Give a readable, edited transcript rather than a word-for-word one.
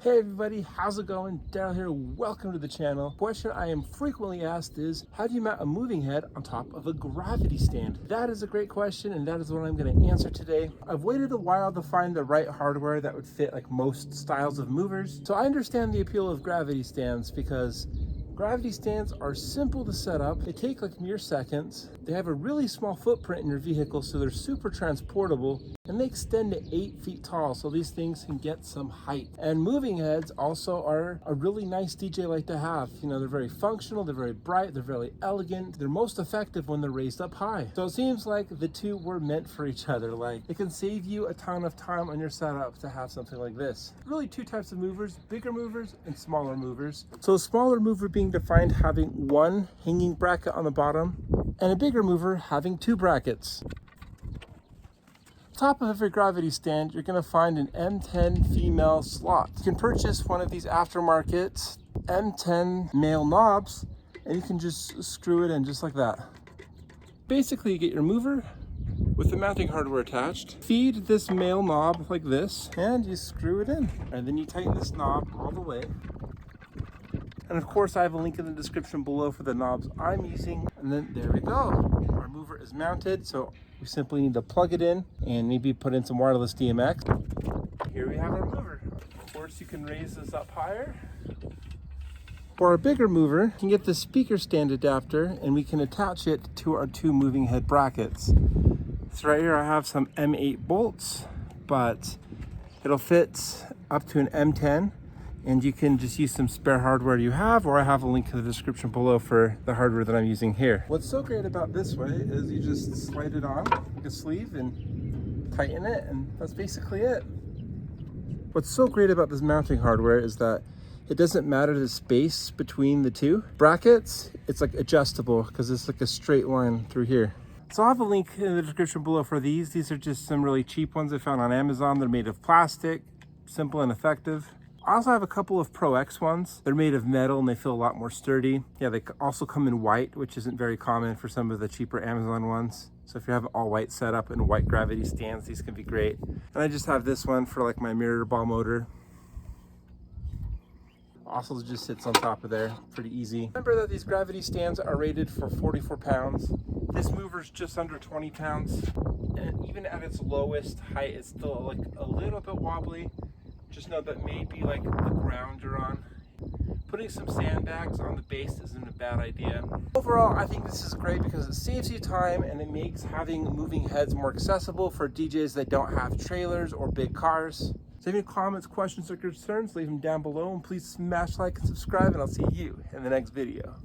Hey everybody, how's it going? Daryl here, welcome to the channel. Question I am frequently asked is, how do you mount a moving head on top of a gravity stand? That is a great question, and that is what I'm going to answer today. I've waited a while to find the right hardware that would fit like most styles of movers. So I understand the appeal of gravity stands because gravity stands are simple to set up. They take like mere seconds. They have a really small footprint in your vehicle, so they're super transportable, and they extend to 8 feet tall, so these things can get some height. And moving heads also are a really nice DJ light to have. You know, they're very functional, they're very bright, they're very elegant. They're most effective when they're raised up high. So it seems like the two were meant for each other. Like, it can save you a ton of time on your setup to have something like this. Really two types of movers, bigger movers and smaller movers. So a smaller mover being defined having one hanging bracket on the bottom, and a bigger mover having 2 brackets. Top of every gravity stand, you're going to find an M10 female slot. You can purchase one of these aftermarket M10 male knobs, and you can just screw it in just like that. Basically, you get your mover with the mounting hardware attached, feed this male knob like this, and you screw it in. And then you tighten this knob all the way. And of course, I have a link in the description below for the knobs I'm using. And then there we go. Our mover is mounted, so we simply need to plug it in and maybe put in some wireless DMX. Here we have our mover. Of course, you can raise this up higher. For our bigger mover, you can get the speaker stand adapter and we can attach it to our 2 moving head brackets. So right here I have some M8 bolts, but it'll fit up to an M10. And you can just use some spare hardware you have, or I have a link in the description below for the hardware that I'm using here. What's so great about this way is you just slide it on like a sleeve and tighten it, and that's basically it. What's so great about this mounting hardware is that it doesn't matter the space between the 2 brackets. It's like adjustable because it's like a straight line through here. So I'll have a link in the description below for these. These are just some really cheap ones I found on Amazon. They're made of plastic, simple and effective. I also have a couple of Pro X ones. They're made of metal and they feel a lot more sturdy. Yeah, they also come in white, which isn't very common for some of the cheaper Amazon ones. So if you have an all white setup and white gravity stands, these can be great. And I just have this one for like my mirror ball motor. Also just sits on top of there, pretty easy. Remember that these gravity stands are rated for 44 pounds. This mover's just under 20 pounds. And even at its lowest height, it's still like a little bit wobbly. Just know that maybe like the ground you're on. Putting some sandbags on the base isn't a bad idea. Overall, I think this is great because it saves you time and it makes having moving heads more accessible for DJs that don't have trailers or big cars. So if you have any comments, questions, or concerns, leave them down below, and please smash like and subscribe, and I'll see you in the next video.